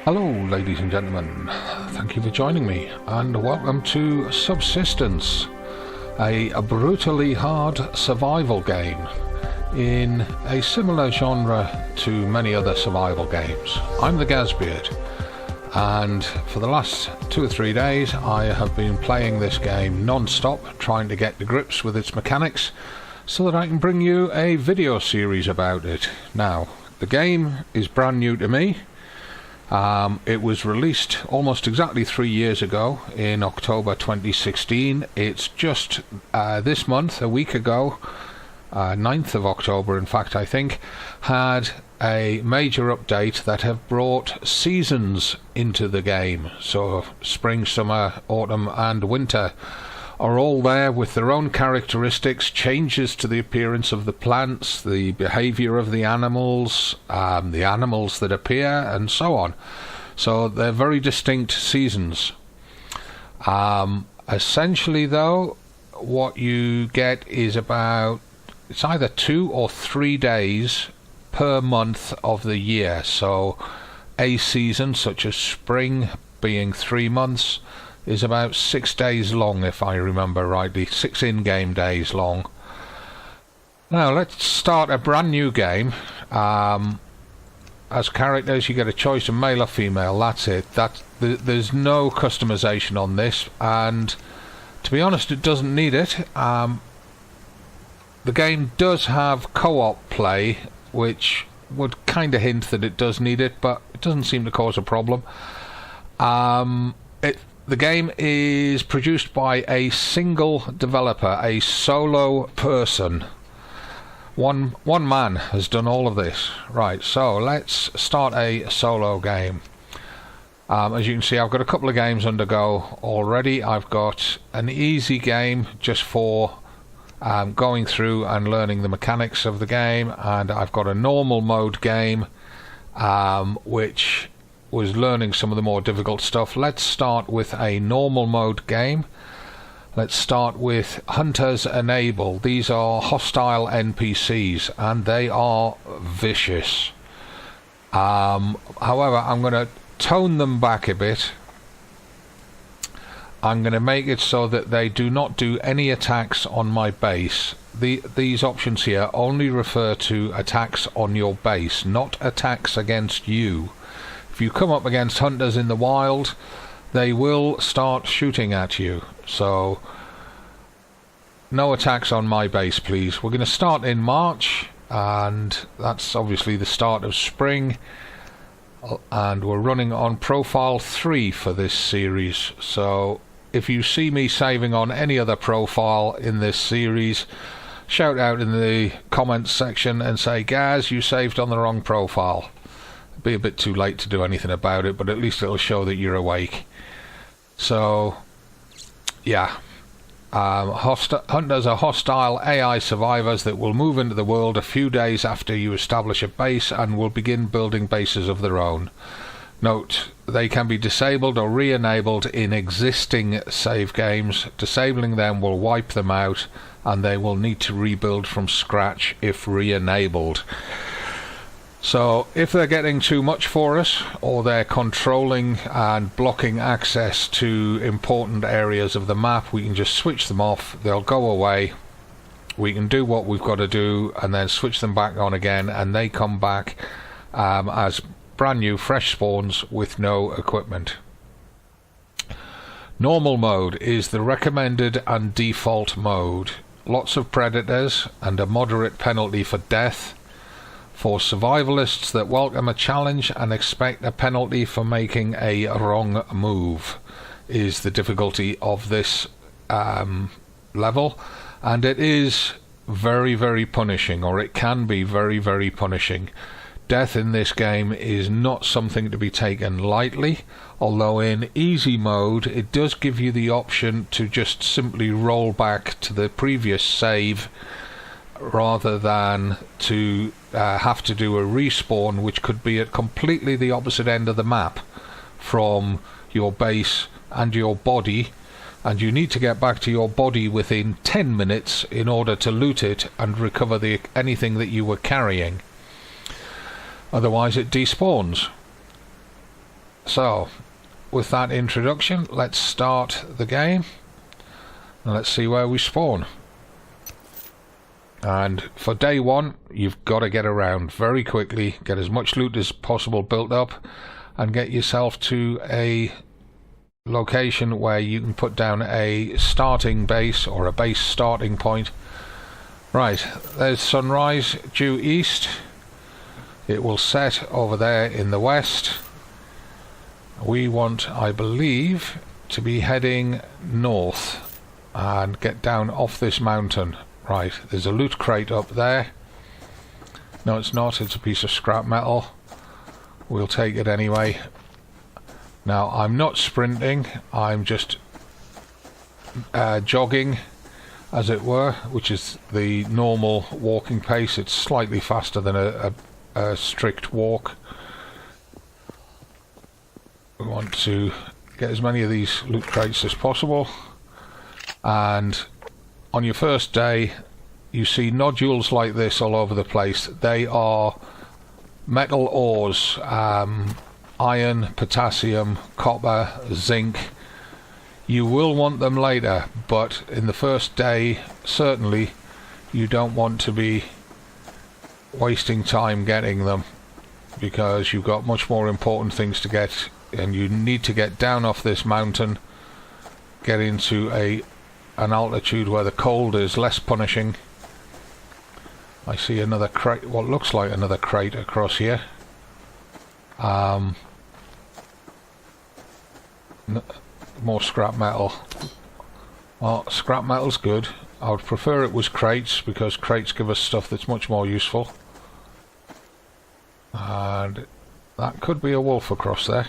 Hello ladies and gentlemen, thank you for joining me and welcome to Subsistence, a brutally hard survival game in a similar genre to many other survival games. I'm the Gazbeard, and for the last 2 or 3 days I have been playing this game non-stop, trying to get to grips with its mechanics so that I can bring you a video series about it. Now, the game is brand new to me. It was released almost exactly 3 years ago in October 2016. It's just this month, a week ago, 9th of October in fact I think, had a major update that have brought seasons into the game. So spring, summer, autumn and winter are all there with their own characteristics, changes to the appearance of the plants, the behavior of the animals that appear, and so on. So they're very distinct seasons. Essentially though, what you get is it's either 2 or 3 days per month of the year. So a season such as spring being 3 months is about 6 days long, if I remember rightly, 6 in-game days long. Now let's start a brand new game. As characters you get a choice of male or female, that's it. There's no customization on this, and to be honest it doesn't need it. The game does have co-op play, which would kind of hint that it does need it, but it doesn't seem to cause a problem. The game is produced by a single developer, a solo person. One man has done all of this. Right, so let's start a solo game. As you can see, I've got a couple of games under go already. I've got an easy game just for going through and learning the mechanics of the game, and I've got a normal mode game which was learning some of the more difficult stuff. Let's start with a normal mode game. Let's start with Hunters Enable. These are hostile NPCs and they are vicious. However, I'm going to tone them back a bit. I'm going to make it so that they do not do any attacks on my base. These options here only refer to attacks on your base, not attacks against you. If you come up against hunters in the wild, they will start shooting at you. So no attacks on my base, please. We're going to start in March, and that's obviously the start of spring, and we're running on profile 3 for this series. So if you see me saving on any other profile in this series, shout out in the comments section and say, Gaz, you saved on the wrong profile. Be a bit too late to do anything about it, but at least it'll show that you're awake. So yeah, hunters are hostile AI survivors that will move into the world a few days after you establish a base and will begin building bases of their own. Note, they can be disabled or re-enabled in existing save games. Disabling them will wipe them out and they will need to rebuild from scratch if re-enabled. So if they're getting too much for us, or they're controlling and blocking access to important areas of the map, we can just switch them off. They'll go away. We can do what we've got to do and then switch them back on again, and they come back as brand new fresh spawns with no equipment. Normal mode is the recommended and default mode. Lots of predators and a moderate penalty for death. For survivalists that welcome a challenge and expect a penalty for making a wrong move is the difficulty of this level, and it is very, very punishing, or it can be very, very punishing. Death in this game is not something to be taken lightly, although in easy mode it does give you the option to just simply roll back to the previous save rather than to have to do a respawn, which could be at completely the opposite end of the map from your base and your body, and you need to get back to your body within 10 minutes in order to loot it and recover anything that you were carrying. Otherwise it despawns. So, with that introduction, let's start the game and let's see where we spawn. And for day one, you've got to get around very quickly, get as much loot as possible built up, and get yourself to a location where you can put down a starting base or a base starting point. Right, there's sunrise due east. It will set over there in the west. We want, I believe, to be heading north and get down off this mountain. Right, there's a loot crate up there. No, it's not, it's a piece of scrap metal. We'll take it anyway. Now, I'm not sprinting, I'm just jogging, as it were, which is the normal walking pace. It's slightly faster than a strict walk. We want to get as many of these loot crates as possible. And on your first day, you see nodules like this all over the place. They are metal ores, iron, potassium, copper, zinc. You will want them later, but in the first day, certainly, you don't want to be wasting time getting them, because you've got much more important things to get, and you need to get down off this mountain, get into an altitude where the cold is less punishing. I see another crate, what looks like another crate across here. More scrap metal. Well, scrap metal's good. I would prefer it was crates, because crates give us stuff that's much more useful. And that could be a wolf across there.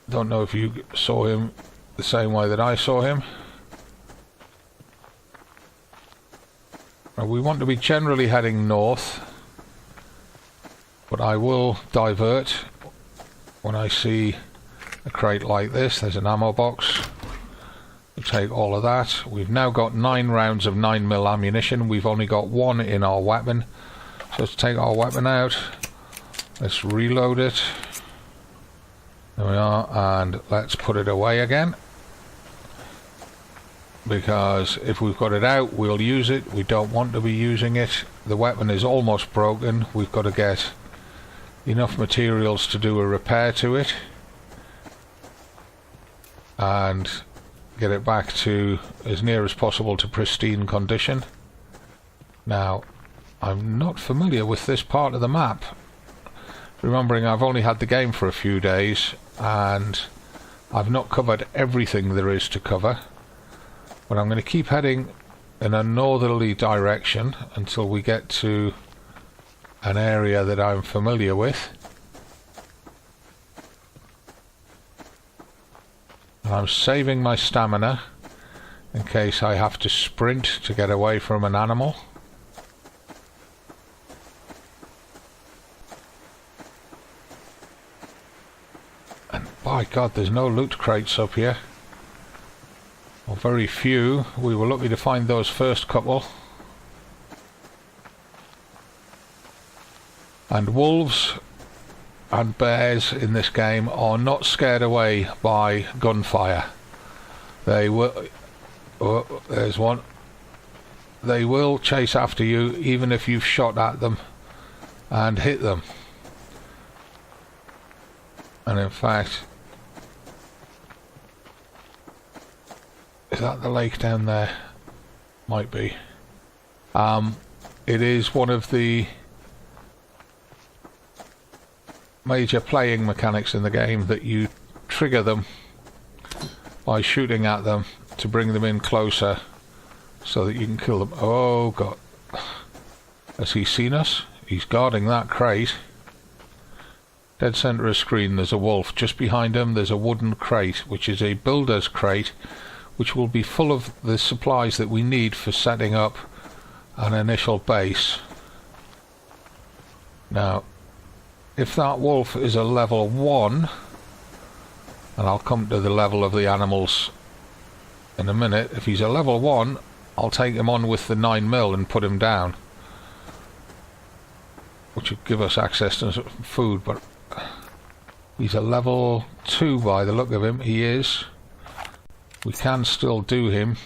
Don't know if you saw him the same way that I saw him. Now, we want to be generally heading north, but I will divert when I see a crate like this. There's an ammo box. We'll take all of that. We've now got 9 rounds of 9mm ammunition. We've only got 1 in our weapon. So let's take our weapon out. Let's reload it. There we are, and let's put it away again. Because if we've got it out, we'll use it. We don't want to be using it. The weapon is almost broken. We've got to get enough materials to do a repair to it and get it back to as near as possible to pristine condition. Now, I'm not familiar with this part of the map, remembering I've only had the game for a few days and I've not covered everything there is to cover. But I'm going to keep heading in a northerly direction until we get to an area that I'm familiar with. And I'm saving my stamina in case I have to sprint to get away from an animal. And by God, there's no loot crates up here. Well, very few. We were lucky to find those first couple. And wolves and bears in this game are not scared away by gunfire. They will... Oh, there's one. They will chase after you even if you've shot at them and hit them. And in fact... Is that the lake down there? Might be. It is one of the major playing mechanics in the game that you trigger them by shooting at them to bring them in closer so that you can kill them. Oh God. Has he seen us? He's guarding that crate. Dead center of screen there's a wolf. Just behind him there's a wooden crate, which is a builder's crate, which will be full of the supplies that we need for setting up an initial base. Now, if that wolf is a level 1, and I'll come to the level of the animals in a minute, if he's a level 1, I'll take him on with the 9mm and put him down, which would give us access to some food, but He's a level 2 by the look of him. He is. We can still do him.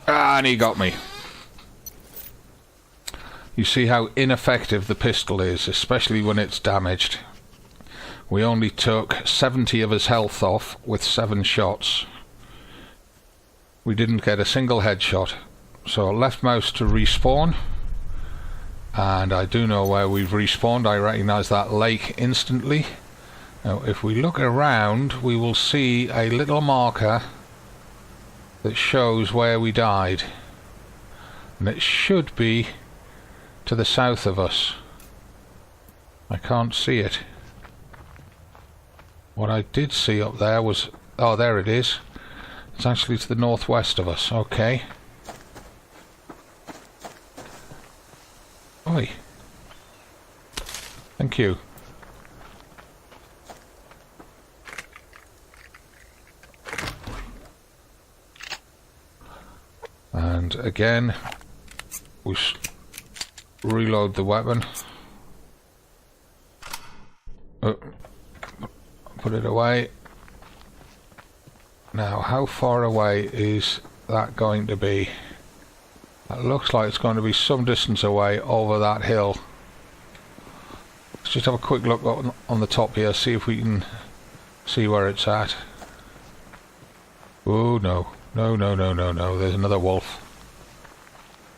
And he got me. You see how ineffective the pistol is, especially when it's damaged. We only took 70 of his health off with 7 shots. We didn't get a single headshot. So left mouse to respawn. And I do know where we've respawned. I recognise that lake instantly. Now if we look around, we will see a little marker that shows where we died, and it should be to the south of us. I can't see it. What I did see up there was, oh, there it is. It's actually to the northwest of us. Okay. Oi. Thank you. And again, we reload the weapon. Oh, put it away. Now, how far away is that going to be? It looks like it's going to be some distance away over that hill. Let's just have a quick look on the top here, see if we can see where it's at. Oh no. No, there's another wolf.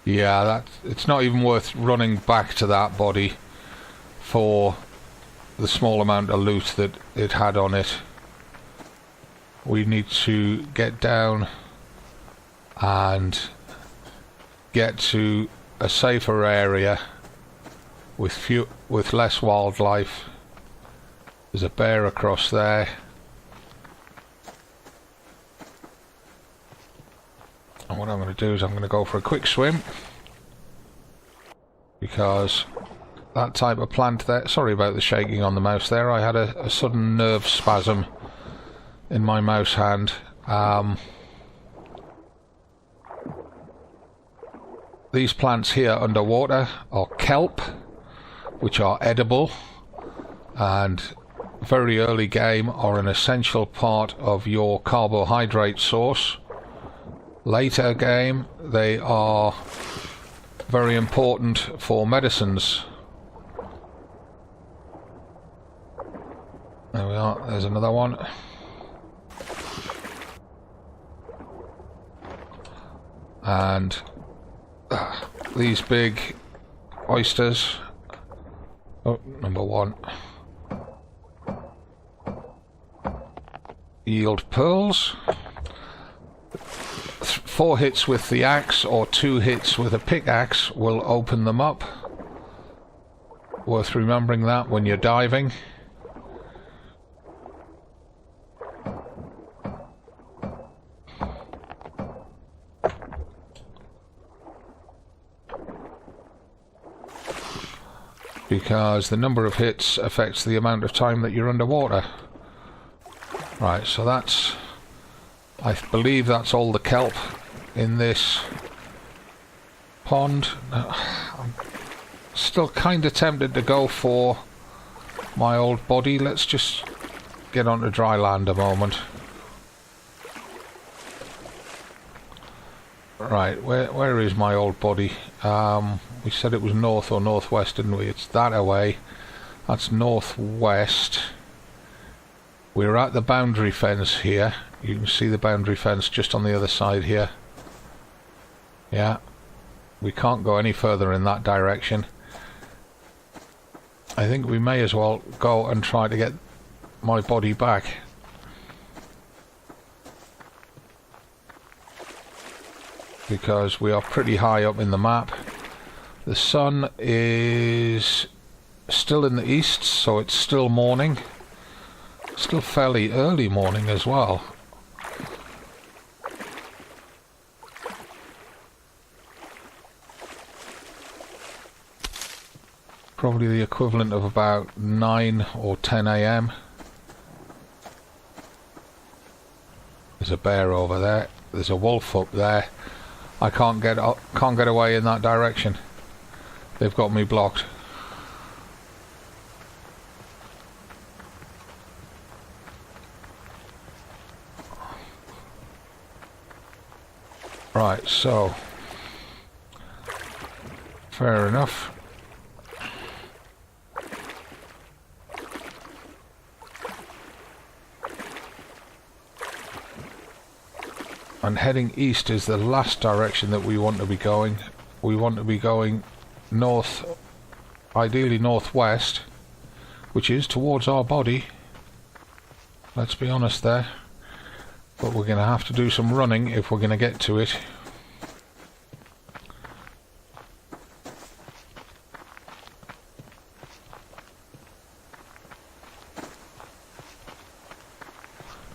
Yeah, it's not even worth running back to that body for the small amount of loot that it had on it. We need to get down and get to a safer area with less wildlife. There's a bear across there. And what I'm going to do is I'm going to go for a quick swim, because that type of plant there, sorry about the shaking on the mouse there, I had a sudden nerve spasm in my mouse hand. These plants here underwater are kelp, which are edible, and very early game are an essential part of your carbohydrate source. Later game, they are very important for medicines. There we are, there's another one. And these big oysters. Oh, number 1. Yield pearls. 4 hits with the axe or 2 hits with a pickaxe will open them up. Worth remembering that when you're diving. Because the number of hits affects the amount of time that you're underwater. Right, so that's... I believe that's all the kelp in this pond. I'm still kind of tempted to go for my old body. Let's just get onto dry land a moment. Right, where is my old body? We said it was north or northwest, didn't we? It's that away. That's northwest. We're at the boundary fence here. You can see the boundary fence just on the other side here. Yeah. We can't go any further in that direction. I think we may as well go and try to get my body back. Because we are pretty high up in the map. The sun is still in the east, so it's still morning. Still fairly early morning as well. Probably the equivalent of about 9 or 10 AM. There's a bear over there. There's a wolf up there. I can't get away in that direction. They've got me blocked. Right, so fair enough. And heading east is the last direction that we want to be going. We want to be going north, ideally northwest, which is towards our body. Let's be honest there. But we're going to have to do some running if we're going to get to it.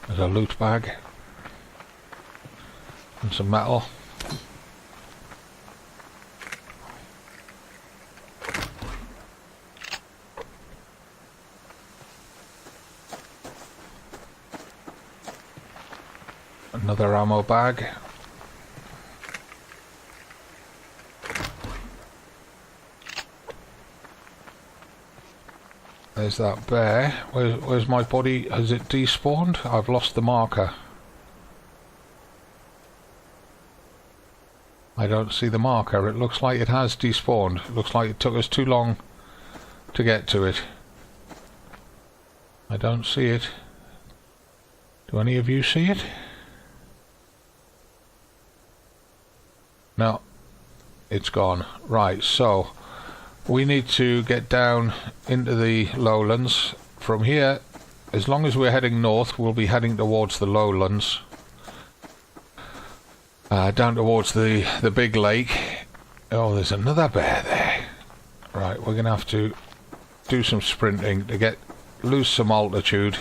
There's a loot bag. And some metal. Another ammo bag. There's that bear. Where's my body? Has it despawned? I've lost the marker. I don't see the marker. It looks like it has despawned. It looks like it took us too long to get to it. I don't see it. Do any of you see it? No. It's gone. Right, so we need to get down into the lowlands. From here, as long as we're heading north, we'll be heading towards the lowlands. Down towards the big lake. Oh, there's another bear there. Right, we're going to have to do some sprinting to lose some altitude.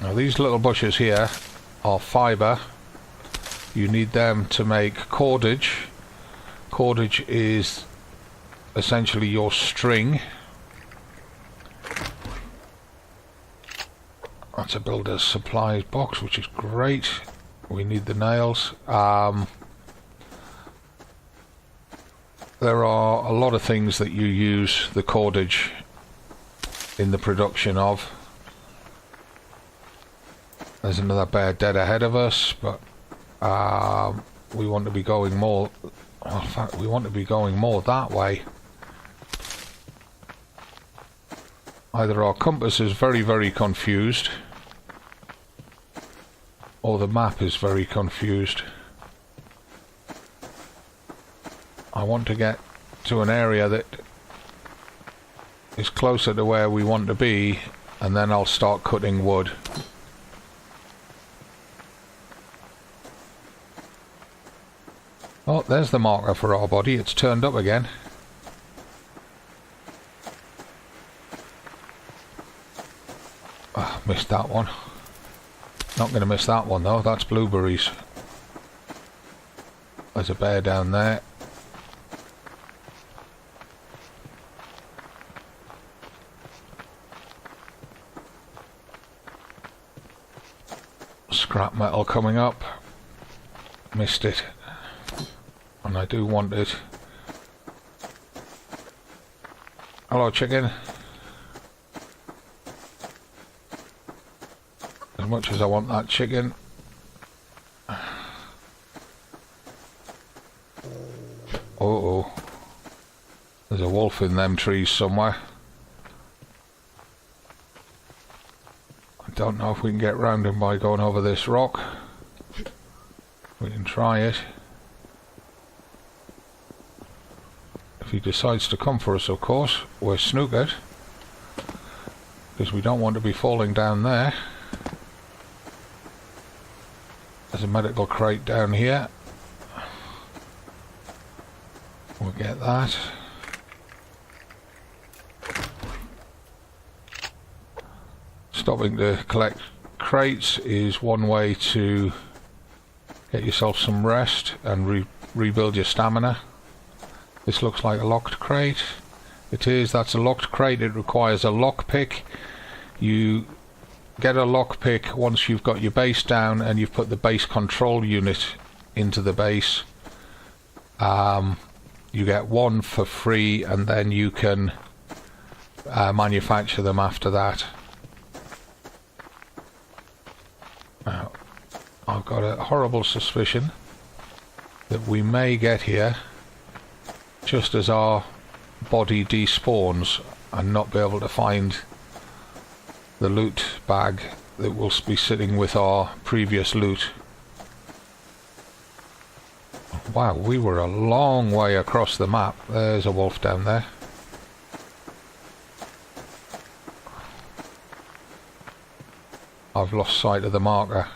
Now these little bushes here are fibre. You need them to make cordage. Cordage is essentially your string. That's a builder's supplies box, which is great. We need the nails. There are a lot of things that you use the cordage in the production of. There's another bear dead ahead of us, but we want to be going more. In fact, we want to be going more that way. Either our compass is very, very confused, or the map is very confused. I want to get to an area that is closer to where we want to be, and then I'll start cutting wood. Oh, there's the marker for our body. It's turned up again. Oh, missed that one. Not going to miss that one though. That's blueberries. There's a bear down there. Scrap metal coming up. Missed it. And I do want it. Hello, chicken. As much as I want that chicken. Uh-oh. There's a wolf in them trees somewhere. I don't know if we can get round him by going over this rock. We can try it. If he decides to come for us, of course, we're snookered. Because we don't want to be falling down there. There's a medical crate down here. We'll get that. Stopping to collect crates is one way to get yourself some rest and rebuild your stamina. This looks like a locked crate. It is. That's a locked crate. It requires a lockpick. You get a lockpick once you've got your base down and you've put the base control unit into the base. You get one for free, and then you can manufacture them after that. Now, I've got a horrible suspicion that we may get here just as our body despawns and not be able to find the loot bag that will be sitting with our previous loot. Wow, we were a long way across the map. There's a wolf down there. I've lost sight of the marker.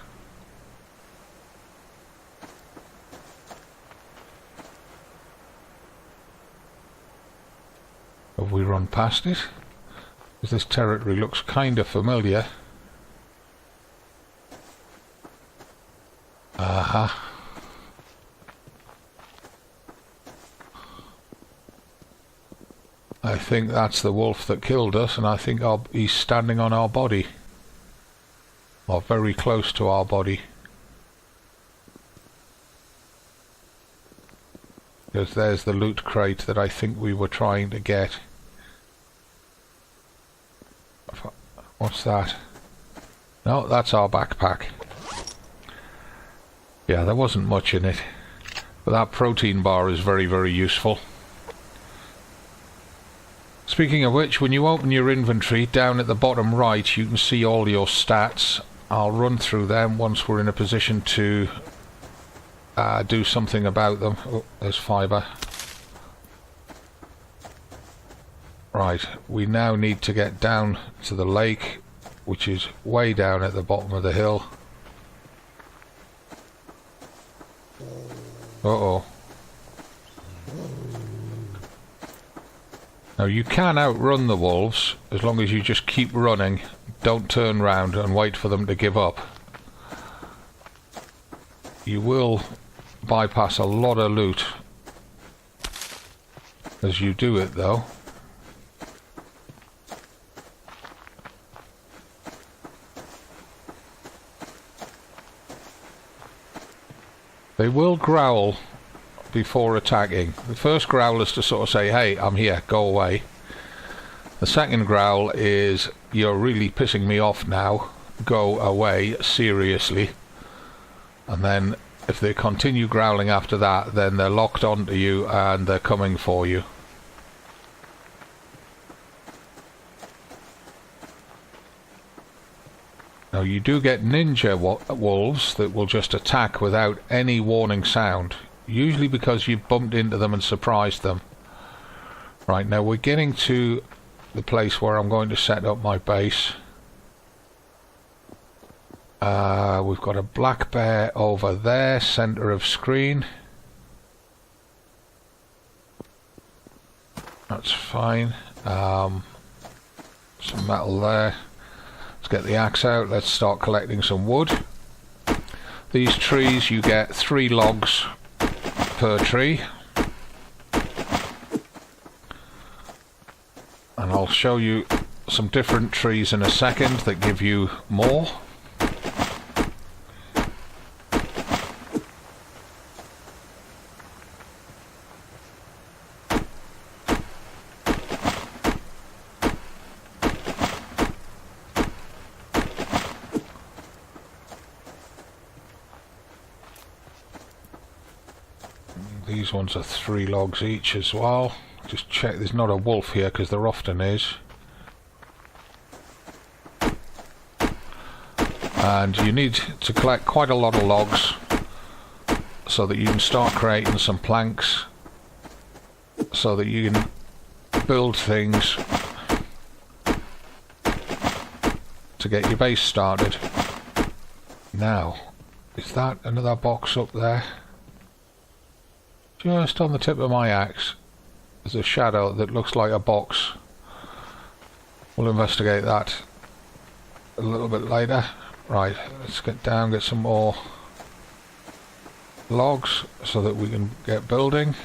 Have we run past it? Because this territory looks kind of familiar. Aha. I think that's the wolf that killed us, and I think he's standing on our body. Or very close to our body. Because there's the loot crate that I think we were trying to get. What's that? No, that's our backpack. Yeah, there wasn't much in it. But that protein bar is very, very useful. Speaking of which, when you open your inventory, down at the bottom right, you can see all your stats. I'll run through them once we're in a position to do something about them. Oh, there's fibre. Right, we now need to get down to the lake, which is way down at the bottom of the hill. Uh-oh. Now you can outrun the wolves as long as you just keep running, don't turn round and wait for them to give up. You will bypass a lot of loot as you do it though. They will growl before attacking. The first growl is to sort of say, hey, I'm here, go away. The second growl is, you're really pissing me off now, go away, seriously. And then if they continue growling after that, then they're locked onto you and they're coming for you. Now you do get ninja wolves that will just attack without any warning sound. Usually because you've bumped into them and surprised them. Right, now we're getting to the place where I'm going to set up my base. We've got a black bear over there, centre of screen. That's fine. Some metal there. Let's get the axe out. Let's start collecting some wood. These trees, you get 3 logs per tree, and I'll show you some different trees in a second that give you more. These ones are 3 logs each as well. Just check there's not a wolf here, because there often is. And you need to collect quite a lot of logs so that you can start creating some planks so that you can build things to get your base started. Now, is that another box up there? Just on the tip of my axe, there's a shadow that looks like a box. We'll investigate that a little bit later. Right, let's get down, get some more logs so that we can get building.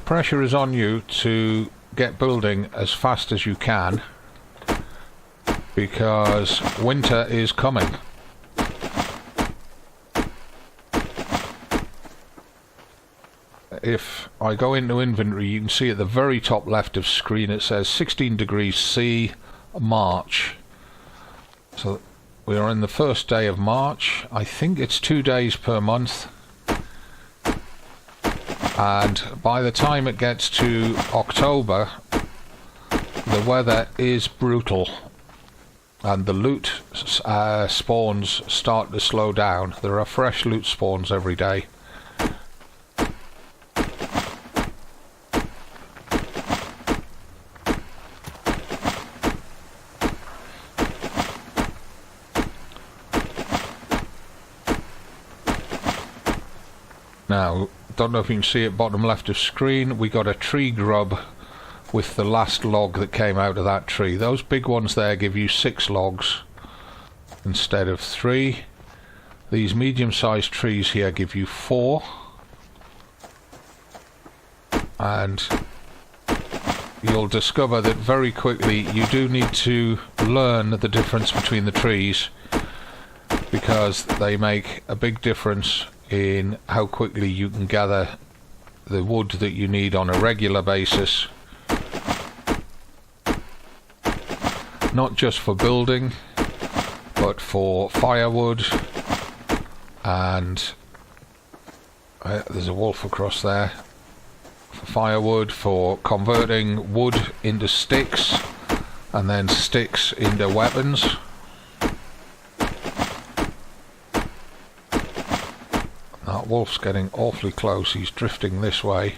pressure is on you to get building as fast as you can, because winter is coming. If I go into inventory, you can see at the very top left of screen it says 16 degrees C, March. So we are in the first day of March. I think it's 2 days per month. And by the time it gets to October, the weather is brutal. And the loot spawns start to slow down. There are fresh loot spawns every day. Now, don't know if you can see it, bottom left of screen, we got a tree grub with the last log that came out of that tree. Those big ones there give you 6 logs instead of 3. These medium-sized trees here give you 4. And you'll discover that very quickly you do need to learn the difference between the trees, because they make a big difference in how quickly you can gather the wood that you need on a regular basis, not just for building but for firewood. And there's a wolf across there. For firewood, for converting wood into sticks and then sticks into weapons. That wolf's getting awfully close. He's drifting this way.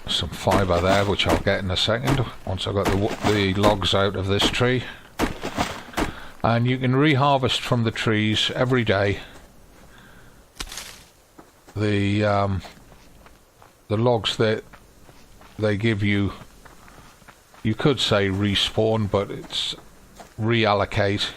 Some fibre there, which I'll get in a second once I've got the logs out of this tree. And you can reharvest from the trees every day. The logs that they give you, you could say respawn, but it's reallocate.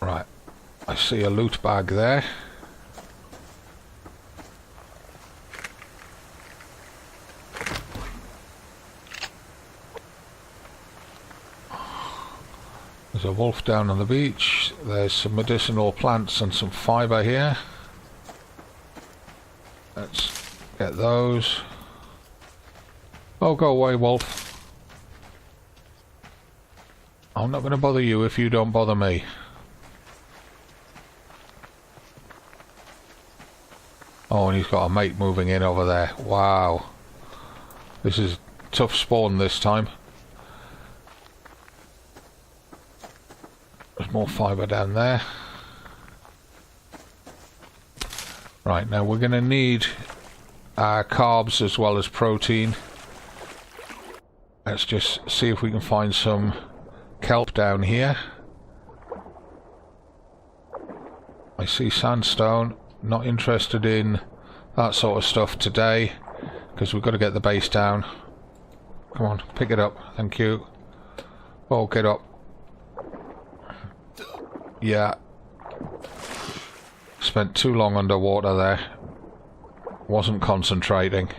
Right, I see a loot bag there. There's a wolf down on the beach. There's some medicinal plants and some fibre here. Let's get those. Oh, go away, wolf. I'm not going to bother you if you don't bother me. Oh, and he's got a mate moving in over there. Wow. This is tough spawn this time. There's more fibre down there. Right, now we're going to need carbs as well as protein. Let's just see if we can find some kelp down here. I see sandstone. Not interested in that sort of stuff today, because we've got to get the base down. Come on, pick it up. Thank you. Oh, get up. Yeah. Spent too long underwater there. Wasn't concentrating.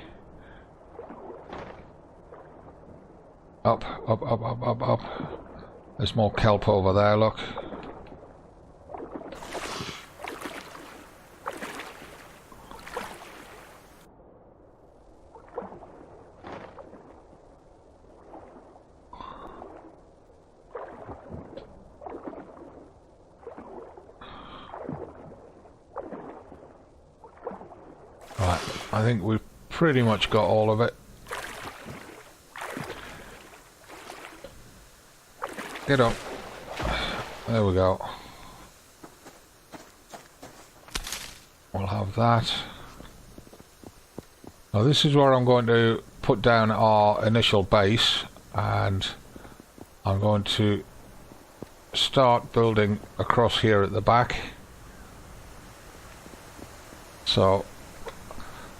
Up, up, up, up, up, up. There's more kelp over there, look. Right, I think we've pretty much got all of it. Get up. There we go. We'll have that. Now this is where I'm going to put down our initial base, and I'm going to start building across here at the back. So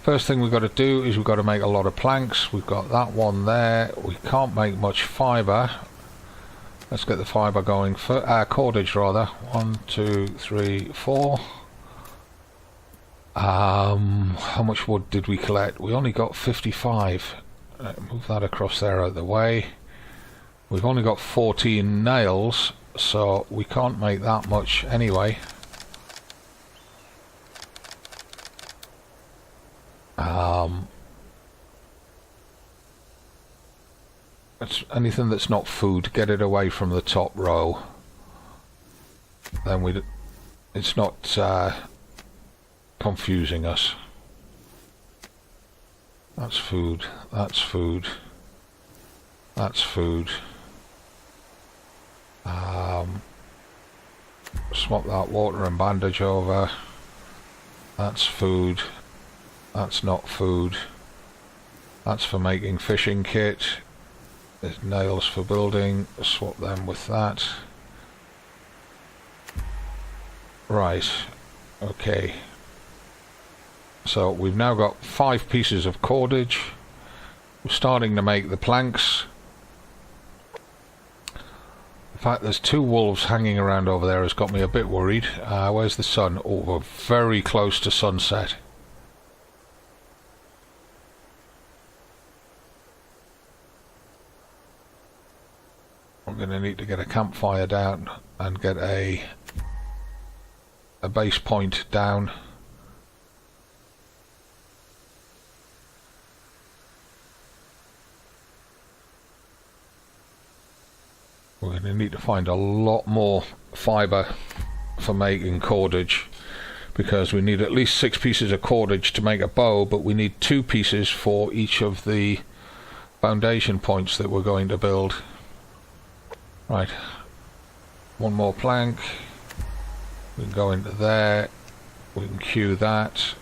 first thing we've got to do is we've got to make a lot of planks. We've got that one there. We can't make much fibre. Let's get the fibre going for cordage rather. 1, 2, 3, 4. How much wood did we collect? We only got 55. Move that across there out of the way. We've only got 14 nails, so we can't make that much anyway. It's anything that's not food, get it away from the top row. Then it's not confusing us. That's food, that's food, that's food. Swap that water and bandage over. That's food, that's not food. That's for making fishing kit. There's nails for building, swap them with that. Right, okay. So we've now got 5 pieces of cordage. We're starting to make the planks. In fact, there's 2 wolves hanging around over there. Has got me a bit worried. Where's the sun? Oh, we're very close to sunset. I'm going to need to get a campfire down and get a base point down. We're going to need to find a lot more fibre for making cordage, because we need at least 6 pieces of cordage to make a bow, but we need 2 pieces for each of the foundation points that we're going to build. Right, 1 more plank. We can go into there, we can queue that.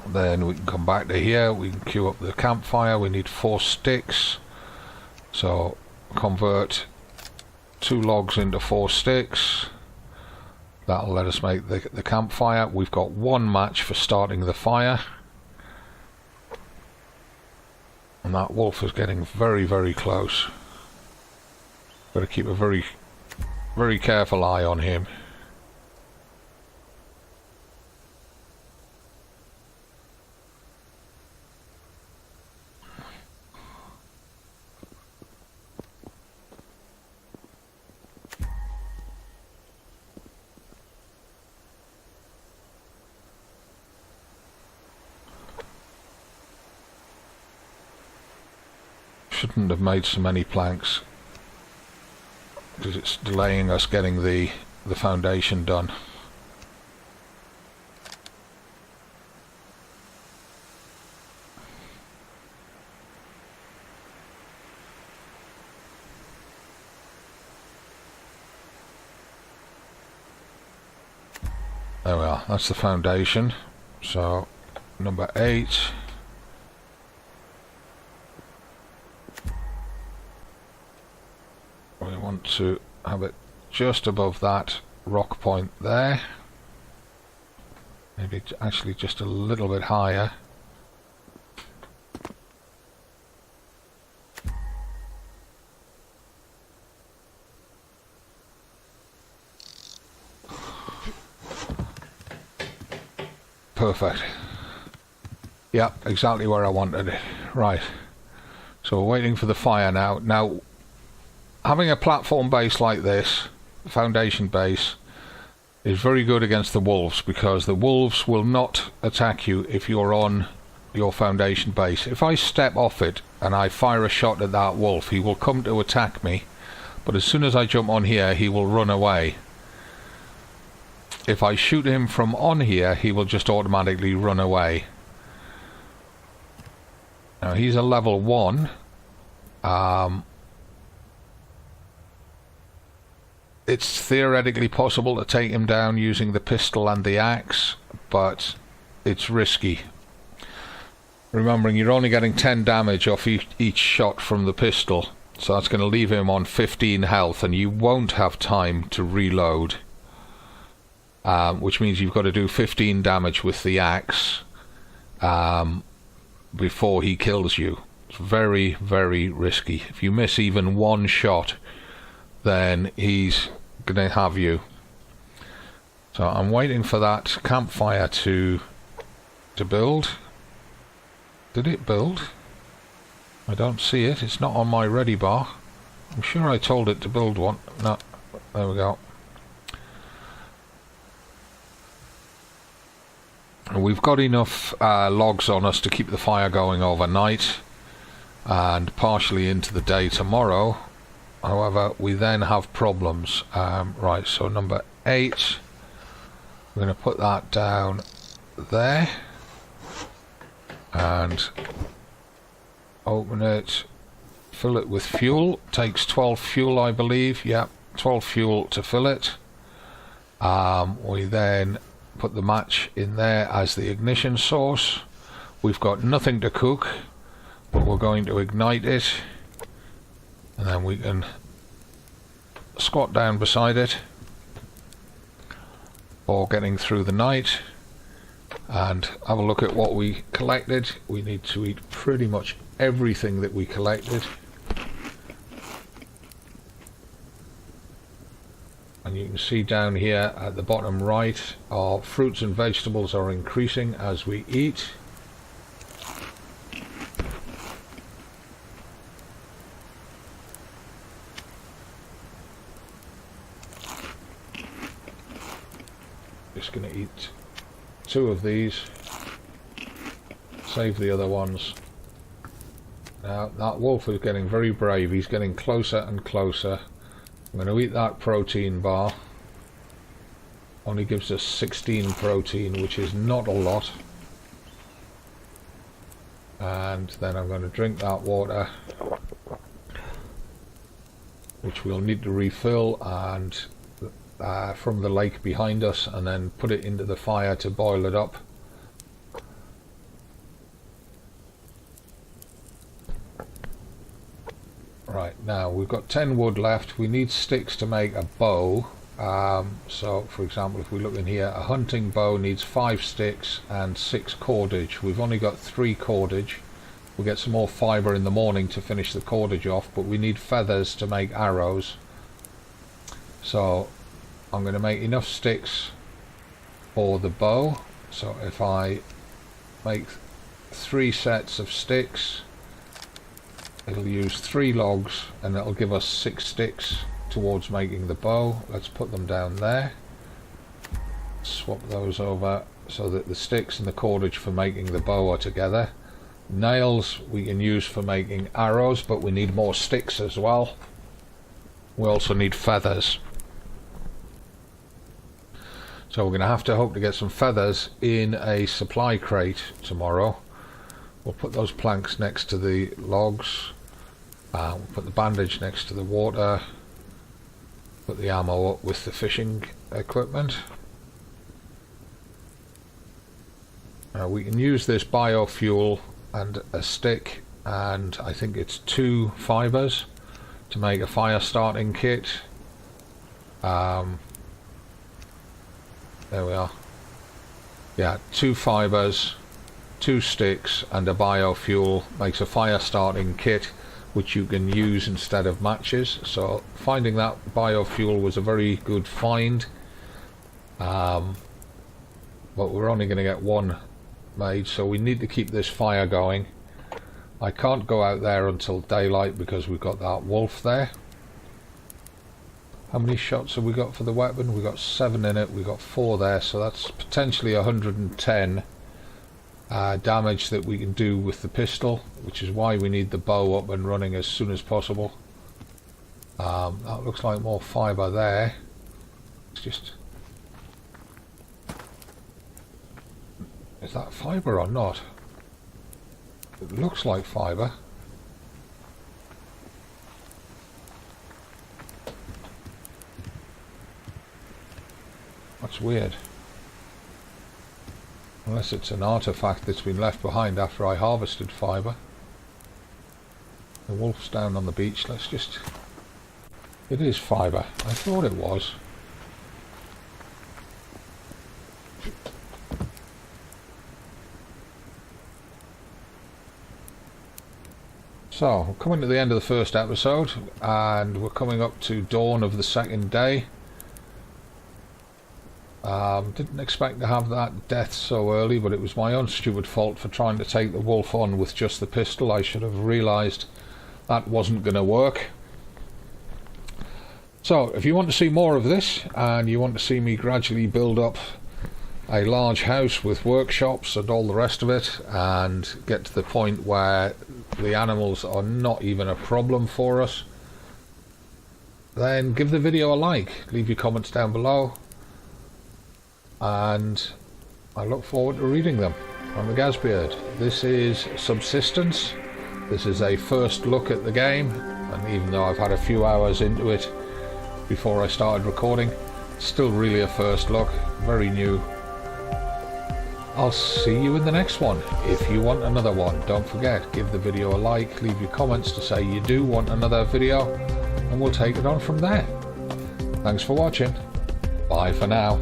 Then we can come back to here, we can queue up the campfire. We need 4 sticks. So convert 2 logs into 4 sticks. That'll let us make the campfire. We've got 1 match for starting the fire. And that wolf is getting very, very close. Got to keep a very, very careful eye on him. Shouldn't have made so many planks, because it's delaying us getting the foundation done. There we are, that's the foundation. So number 8. We want to have it just above that rock point there. Maybe actually just a little bit higher. Perfect. Yep, exactly where I wanted it. Right. So we're waiting for the fire now. Now, having a platform base like this, foundation base, is very good against the wolves, because the wolves will not attack you if you're on your foundation base. If I step off it and I fire a shot at that wolf, he will come to attack me, but as soon as I jump on here, he will run away. If I shoot him from on here, he will just automatically run away. Now he's a level 1. It's theoretically possible to take him down using the pistol and the axe, but it's risky. Remembering you're only getting 10 damage off each shot from the pistol, so that's going to leave him on 15 health, and you won't have time to reload, which means you've got to do 15 damage with the axe before he kills you. It's very, very risky. If you miss even one shot, then he's going to have you. So I'm waiting for that campfire to build. Did it build? I don't see it. It's not on my ready bar. I'm sure I told it to build one. No, there we go. We've got enough logs on us to keep the fire going overnight and partially into the day tomorrow. However, we then have problems. Right, so number 8, we're going to put that down there and open it, fill it with fuel. Takes 12 fuel, I believe. Yeah, 12 fuel to fill it. We then put the match in there as the ignition source. We've got nothing to cook, but we're going to ignite it, and then we can squat down beside it for getting through the night and have a look at what we collected. We need to eat pretty much everything that we collected, and you can see down here at the bottom right our fruits and vegetables are increasing as we eat. Just going to eat 2 of these, save the other ones. Now that wolf is getting very brave. He's getting closer and closer. I'm going to eat that protein bar. Only gives us 16 protein, which is not a lot. And then I'm going to drink that water, which we'll need to refill, and from the lake behind us, and then put it into the fire to boil it up. Right, now we've got 10 wood left. We need sticks to make a bow. So for example, if we look in here, a hunting bow needs 5 sticks and 6 cordage. We've only got 3 cordage. We'll get some more fibre in the morning to finish the cordage off, but we need feathers to make arrows. So I'm going to make enough sticks for the bow. So if I make 3 sets of sticks, it'll use 3 logs and it'll give us 6 sticks towards making the bow. Let's put them down there. Swap those over so that the sticks and the cordage for making the bow are together. Nails we can use for making arrows, but we need more sticks as well. We also need feathers. So we're going to have to hope to get some feathers in a supply crate tomorrow. We'll put those planks next to the logs. We'll put the bandage next to the water. Put the ammo up with the fishing equipment. We can use this biofuel and a stick, and I think it's 2 fibres to make a fire starting kit. There we are. Yeah, 2 fibres, 2 sticks and a biofuel makes a fire starting kit, which you can use instead of matches. So finding that biofuel was a very good find, but we're only going to get 1 made, so we need to keep this fire going. I can't go out there until daylight because we've got that wolf there. How many shots have we got for the weapon? We've got 7 in it, we've got 4 there, so that's potentially 110 damage that we can do with the pistol, which is why we need the bow up and running as soon as possible. That looks like more fibre there. It's just... is that fibre or not? It looks like fibre. That's weird. Unless it's an artifact that's been left behind after I harvested fibre. The wolf's down on the beach. Let's just... It is fibre. I thought it was. So, we're coming to the end of the first episode, and we're coming up to dawn of the second day. Didn't expect to have that death so early, but it was my own stupid fault for trying to take the wolf on with just the pistol. I should have realised that wasn't going to work. So, if you want to see more of this, and you want to see me gradually build up a large house with workshops and all the rest of it, and get to the point where the animals are not even a problem for us, then give the video a like, leave your comments down below, and I look forward to reading them. I'm the Gazbeard. This is Subsistence. This is a first look at the game, and even though I've had a few hours into it before I started recording, still really a first look, very new. I'll see you in the next one. If you want another one, don't forget, give the video a like, leave your comments to say you do want another video, and we'll take it on from there. Thanks for watching. Bye for now.